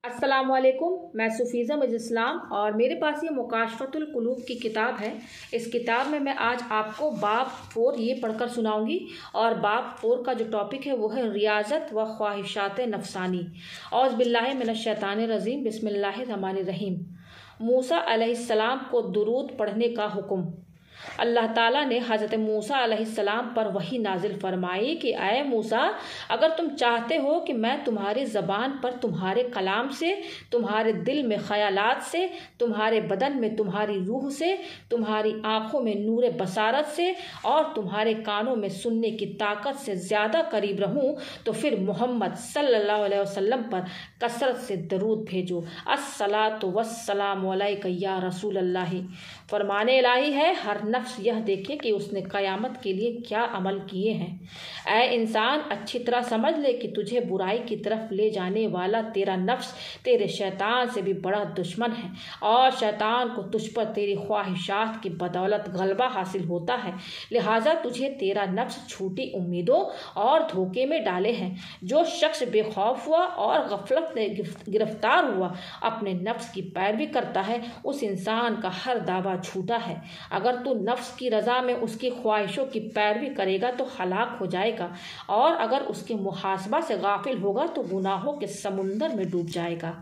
السلام علیکم، میں سفیزہ مجد اسلام اور میرے پاس یہ مکاشفۃ القلوب کی کتاب ہے۔ اس کتاب میں آج آپ کو باب 4 یہ پڑھ کر سناؤں گی، اور باب 4 کا جو ٹاپک ہے وہ ہے ریاضت و خواہشات نفسانی۔ اعوذ باللہ من الشیطان الرجیم، بسم اللہ الرحمن الرحیم۔ موسیٰ علیہ السلام کو درود پڑھنے کا حکم۔ اللہ تعالیٰ نے حضرت موسیٰ علیہ السلام پر وحی نازل فرمائی کہ اے موسیٰ، اگر تم چاہتے ہو کہ میں تمہاری زبان پر تمہارے کلام سے، تمہارے دل میں خیالات سے، تمہارے بدن میں تمہاری روح سے، تمہاری آنکھوں میں نور بصارت سے اور تمہارے کانوں میں سننے کی طاقت سے زیادہ قریب رہوں، تو پھر محمد صلی اللہ علیہ وسلم پر کثرت سے درود بھیجو۔ الصلاۃ والسلام علیک یا رسول اللہ۔ فرمان الہی ہے، ہر نفس یہ دیکھے کہ اس نے قیامت کے لیے کیا عمل کیے ہیں۔ اے انسان، اچھی طرح سمجھ لے کہ تجھے برائی کی طرف لے جانے والا تیرا نفس تیرے شیطان سے بھی بڑا دشمن ہے، اور شیطان کو تجھ پر تیری خواہشات کی بدولت غلبہ حاصل ہوتا ہے۔ لہٰذا تجھے تیرا نفس جھوٹی امیدوں اور دھوکے میں ڈالے ہیں۔ جو شخص بے خوف ہوا اور غفلت میں گرفتار ہوا اپنے نفس کی پیروی کرتا ہے، اس انسان کا ہر دعویٰ جھوٹا ہے۔ اگر تو نفس کی رضا میں اس کی خواہشوں کی پیروی کرے گا تو ہلاک ہو جائے گا، اور اگر اس کے محاسبہ سے غافل ہوگا تو گناہوں کے سمندر میں ڈوب جائے گا۔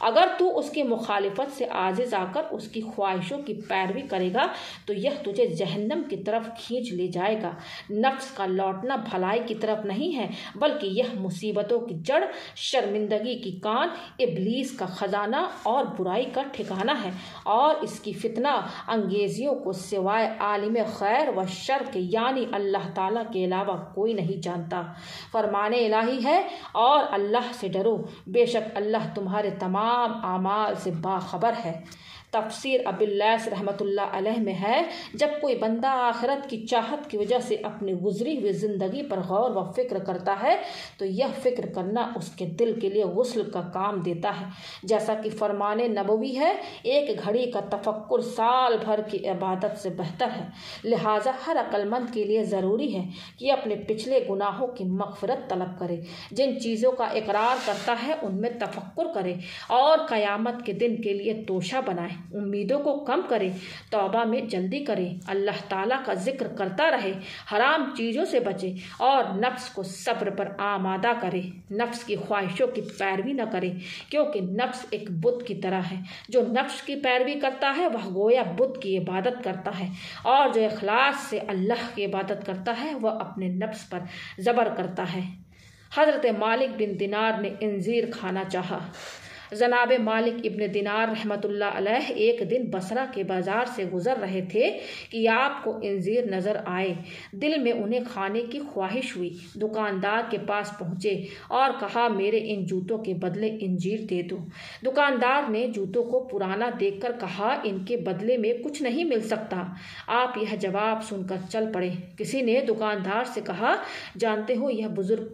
اگر تو اس کی مخالفت سے عاجز آ کر اس کی خواہشوں کی پیروی کرے گا تو یہ تجھے جہنم کی طرف کھینچ لے جائے گا۔ نفس کا لوٹنا بھلائی کی طرف نہیں ہے، بلکہ یہ مصیبتوں کی جڑ، شرمندگی کی کان، ابلیس کا خزانہ اور برائی کا ٹھکانہ ہے، اور اس کی فتنہ انگیزیوں کو سوائے عالم خیر و شر کے یعنی اللہ تعالیٰ کے علاوہ کوئی نہیں جانتا۔ فرمان الہی ہے، اور اللہ سے ڈرو، بے شک اللہ تمہارے تمام اعمال سے باخبر ہے۔ تفسیر ابی اللیث رحمۃ اللہ علیہ میں ہے، جب کوئی بندہ آخرت کی چاہت کی وجہ سے اپنی گزری ہوئی زندگی پر غور و فکر کرتا ہے تو یہ فکر کرنا اس کے دل کے لیے غسل کا کام دیتا ہے۔ جیسا کہ فرمان نبوی ہے، ایک گھڑی کا تفکر سال بھر کی عبادت سے بہتر ہے۔ لہٰذا ہر عقل مند کے لیے ضروری ہے کہ اپنے پچھلے گناہوں کی مغفرت طلب کرے، جن چیزوں کا اقرار کرتا ہے ان میں تفکر کرے، اور قیامت کے دن کے لیے توشہ بنائے، امیدوں کو کم کرے، توبہ میں جلدی کرے، اللہ تعالیٰ کا ذکر کرتا رہے، حرام چیزوں سے بچے، اور نفس کو صبر پر آمادہ کرے۔ نفس کی خواہشوں کی پیروی نہ کرے، کیونکہ نفس ایک بت کی طرح ہے۔ جو نفس کی پیروی کرتا ہے وہ گویا بت کی عبادت کرتا ہے، اور جو اخلاص سے اللہ کی عبادت کرتا ہے وہ اپنے نفس پر زبر کرتا ہے۔ حضرت مالک بن دینار نے انجیر کھانا چاہا۔ جناب مالک ابن دینار رحمۃ اللہ علیہ ایک دن بصرہ کے بازار سے گزر رہے تھے کہ آپ کو انجیر نظر آئے۔ دل میں انہیں کھانے کی خواہش ہوئی۔ دکاندار کے پاس پہنچے اور کہا، میرے ان جوتوں کے بدلے انجیر دے دو۔ دکاندار نے جوتوں کو پرانا دیکھ کر کہا، ان کے بدلے میں کچھ نہیں مل سکتا۔ آپ یہ جواب سن کر چل پڑے۔ کسی نے دکاندار سے کہا، جانتے ہو یہ بزرگ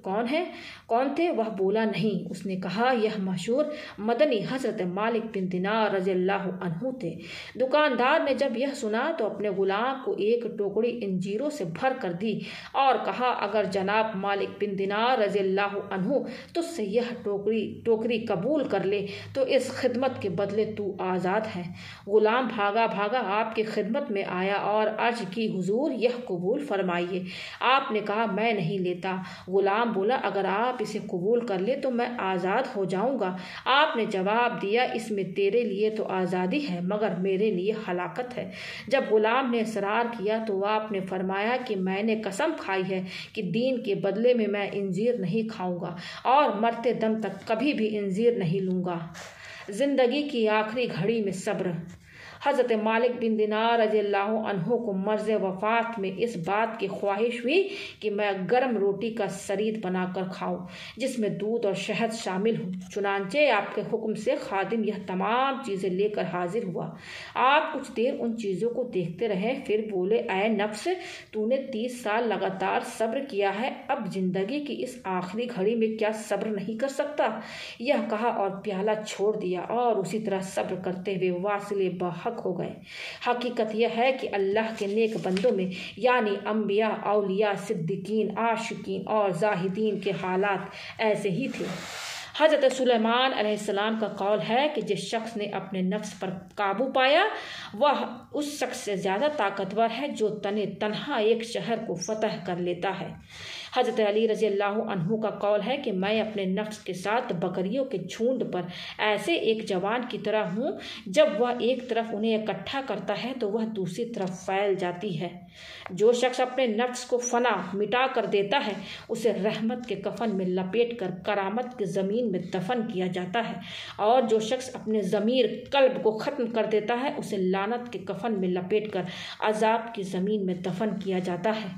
کون تھے؟ وہ بولا، نہیں۔ اس نے کہا، یہ مشہور مدنی حضرت مالک بن دینار رضی اللہ عنہ تھے۔ دکاندار نے جب یہ سنا تو اپنے غلام کو ایک ٹوکری انجیروں سے بھر کر دی اور کہا، اگر جناب مالک بن دینار رضی اللہ عنہ تجھ سے یہ ٹوکری قبول کر لے تو اس خدمت کے بدلے تو آزاد ہے۔ غلام بھاگا آپ کی خدمت میں آیا اور عرض کی، حضور یہ قبول فرمائیے۔ آپ نے کہا، میں نہیں لیتا۔ غلام بولا، اگر آپ اسے قبول کر لے تو میں آزاد ہو جاؤں گا۔ آپ نے جواب دیا، اس میں تیرے لیے تو آزادی ہے مگر میرے لیے ہلاکت ہے۔ جب غلام نے اصرار کیا تو آپ نے فرمایا کہ میں نے قسم کھائی ہے کہ دین کے بدلے میں انجیر نہیں کھاؤں گا، اور مرتے دم تک کبھی بھی انجیر نہیں لوں گا۔ زندگی کی آخری گھڑی میں صبر۔ حضرت مالک بن دینار رضی اللہ عنہ کو مرض وفات میں اس بات کی خواہش ہوئی کہ میں گرم روٹی کا سرید بنا کر کھاؤں جس میں دودھ اور شہد شامل ہوں۔ چنانچہ آپ کے حکم سے خادم یہ تمام چیزیں لے کر حاضر ہوا۔ آپ کچھ دیر ان چیزوں کو دیکھتے رہے، پھر بولے، اے نفس، تو نے 30 سال لگاتار صبر کیا ہے، اب زندگی کی اس آخری گھڑی میں کیا صبر نہیں کر سکتا؟ یہ کہا اور پیالہ چھوڑ دیا، اور اسی طرح صبر کرتے ہوئے واصل بحق ہو گئے۔ حقیقت یہ ہے کہ اللہ کے نیک بندوں میں یعنی انبیاء، اولیاء، صدیقین، عاشقین اور زاہدین کے حالات ایسے ہی تھے۔ حضرت سلیمان علیہ السلام کا قول ہے کہ جس شخص نے اپنے نفس پر قابو پایا وہ اس شخص سے زیادہ طاقتور ہے جو تنہا ایک شہر کو فتح کر لیتا ہے۔ حضرت علی رضی اللہ عنہ کا قول ہے کہ میں اپنے نفس کے ساتھ بکریوں کے جھنڈ پر ایسے ایک جوان کی طرح ہوں، جب وہ ایک طرف انہیں اکٹھا کرتا ہے تو وہ دوسری طرف پھیل جاتی ہے۔ جو شخص اپنے نفس کو فنا مٹا کر دیتا ہے اسے رحمت کے کفن میں لپیٹ کر کرامت کی زمین میں دفن کیا جاتا ہے، اور جو شخص اپنے ضمیر قلب کو ختم کر دیتا ہے اسے لعنت کے کفن میں لپیٹ کر عذاب کی زمین میں دفن کیا جاتا ہے۔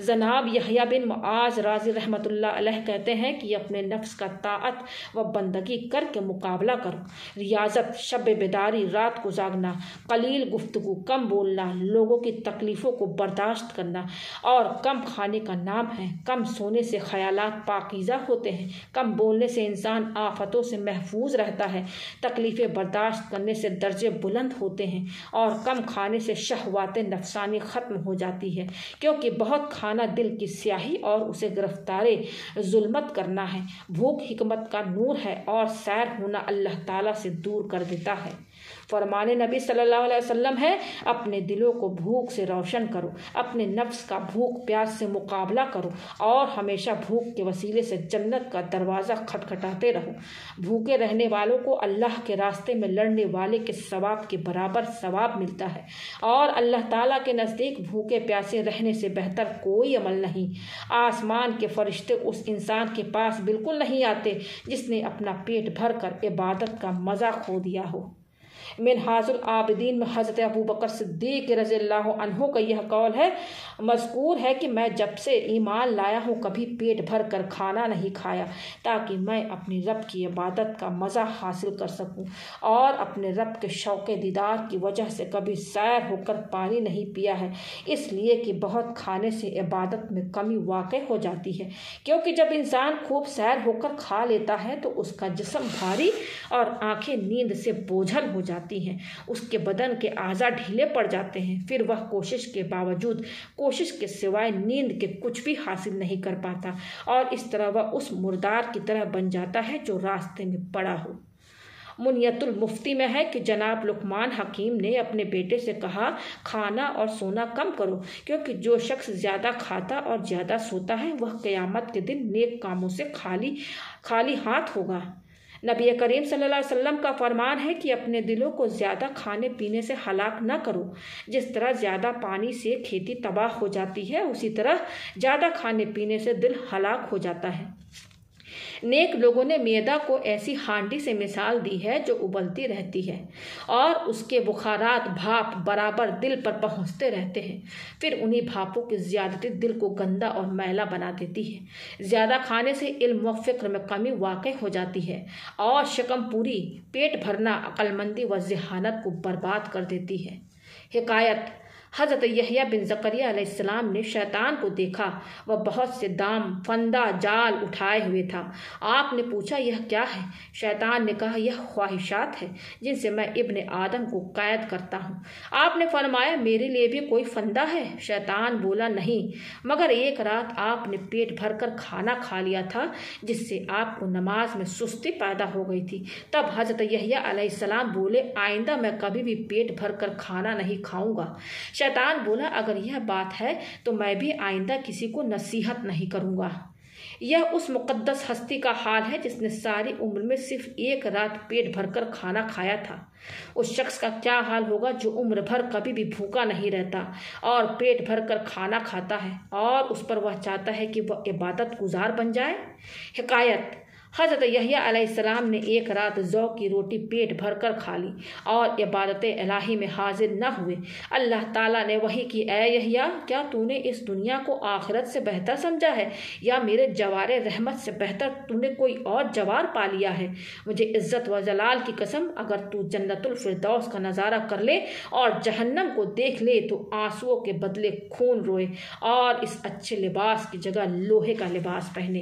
جناب یحییٰ بن معاذ راضی رحمۃ اللہ علیہ کہتے ہیں کہ اپنے نفس کا طاعت و بندگی کر کے مقابلہ کرو۔ ریاضت، شب بیداری، رات کو جاگنا، قلیل گفتگو، کم بولنا، لوگوں کی تکلیفوں کو برداشت کرنا اور کم کھانے کا نام ہے۔ کم سونے سے خیالات پاکیزہ ہوتے ہیں، کم بولنے سے انسان آفتوں سے محفوظ رہتا ہے، تکلیفیں برداشت کرنے سے درجے بلند ہوتے ہیں، اور کم کھانے سے شہوات نفسانی ختم ہو جاتی ہے، کیونکہ بہت کھانا دل کی سیاہی اور اسے گرفتار ظلمت کرنا ہے۔ بھوک حکمت کا نور ہے اور سیر ہونا اللہ تعالیٰ سے دور کر دیتا ہے۔ فرمان نبی صلی اللہ علیہ وسلم ہے، اپنے دلوں کو بھوک سے روشن کرو، اپنے نفس کا بھوک پیاس سے مقابلہ کرو، اور ہمیشہ بھوک کے وسیلے سے جنت کا دروازہ کھٹکھٹاتے رہو۔ بھوکے رہنے والوں کو اللہ کے راستے میں لڑنے والے کے ثواب کے برابر ثواب ملتا ہے، اور اللہ تعالیٰ کے نزدیک بھوکے پیاسے رہنے سے بہتر کوئی عمل نہیں۔ آسمان کے فرشتے اس انسان کے پاس بالکل نہیں آتے جس نے اپنا پیٹ بھر کر عبادت کا مزہ کھو دیا ہو۔ منہاج العابدین میں حضرت ابوبکر صدیق رضی اللہ عنہ کا یہ قول ہے، مذکور ہے کہ میں جب سے ایمان لایا ہوں کبھی پیٹ بھر کر کھانا نہیں کھایا، تاکہ میں اپنی رب کی عبادت کا مزہ حاصل کر سکوں، اور اپنے رب کے شوق دیدار کی وجہ سے کبھی سیر ہو کر پانی نہیں پیا ہے، اس لیے کہ بہت کھانے سے عبادت میں کمی واقع ہو جاتی ہے، کیونکہ جب انسان خوب سیر ہو کر کھا لیتا ہے تو اس کا جسم بھاری اور آنکھیں نیند سے بوجھل ہو جاتی ہیں، اس کے بدن کے اعضاء ڈھیلے پڑ جاتے ہیں، پھر وہ کوشش کے باوجود کوشش کے سوائے نیند کے کچھ بھی حاصل نہیں کر پاتا، اور اس طرح وہ اس مردار کی طرح بن جاتا ہے جو راستے میں پڑا ہو۔ منیت المفتی میں ہے کہ جناب لقمان حکیم نے اپنے بیٹے سے کہا، کھانا اور سونا کم کرو، کیونکہ جو شخص زیادہ کھاتا اور زیادہ سوتا ہے وہ قیامت کے دن نیک کاموں سے خالی ہاتھ ہوگا۔ نبی کریم صلی اللہ علیہ وسلم کا فرمان ہے کہ اپنے دلوں کو زیادہ کھانے پینے سے ہلاک نہ کرو۔ جس طرح زیادہ پانی سے کھیتی تباہ ہو جاتی ہے، اسی طرح زیادہ کھانے پینے سے دل ہلاک ہو جاتا ہے۔ نیک لوگوں نے معدہ کو ایسی ہانڈی سے مثال دی ہے جو ابلتی رہتی ہے، اور اس کے بخارات بھاپ برابر دل پر پہنچتے رہتے ہیں، پھر انہی بھاپوں کی زیادتی دل کو گندا اور میلا بنا دیتی ہے۔ زیادہ کھانے سے علم و فکر میں کمی واقع ہو جاتی ہے، اور شکم پوری پیٹ بھرنا عقل مندی و ذہانت کو برباد کر دیتی ہے۔ حکایت: حضرت یحییٰ بن زکریا علیہ السلام نے شیطان کو دیکھا، وہ بہت سے دام فندہ جال اٹھائے ہوئے تھا۔ آپ نے پوچھا، یہ کیا ہے؟ شیطان نے کہا، یہ خواہشات ہے جن سے میں ابن آدم کو قید کرتا ہوں۔ آپ نے فرمایا، میرے لیے بھی کوئی فندہ ہے؟ شیطان بولا، نہیں، مگر ایک رات آپ نے پیٹ بھر کر کھانا کھا لیا تھا جس سے آپ کو نماز میں سستی پیدا ہو گئی تھی۔ تب حضرت یحییٰ علیہ السلام بولے، آئندہ میں کبھی بھی پیٹ بھر کر کھانا نہیں کھاؤں گا۔ شیطان بولا، اگر یہ بات ہے تو میں بھی آئندہ کسی کو نصیحت نہیں کروں گا۔ یہ اس مقدس ہستی کا حال ہے جس نے ساری عمر میں صرف ایک رات پیٹ بھر کر کھانا کھایا تھا۔ اس شخص کا کیا حال ہوگا جو عمر بھر کبھی بھی بھوکا نہیں رہتا اور پیٹ بھر کر کھانا کھاتا ہے، اور اس پر وہ چاہتا ہے کہ وہ عبادت گزار بن جائے۔ حکایت: حضرت یحییٰ علیہ السلام نے ایک رات جو کی روٹی پیٹ بھر کر کھا لی اور عبادت الہی میں حاضر نہ ہوئے۔ اللہ تعالیٰ نے وحی کی، اے یحییٰ، کیا تو نے اس دنیا کو آخرت سے بہتر سمجھا ہے، یا میرے جوار رحمت سے بہتر تو نے کوئی اور جوار پا لیا ہے؟ مجھے عزت و جلال کی قسم، اگر تو جنت الفردوس کا نظارہ کر لے اور جہنم کو دیکھ لے تو آنسوؤں کے بدلے خون روئے، اور اس اچھے لباس کی جگہ لوہے کا لباس پہنے۔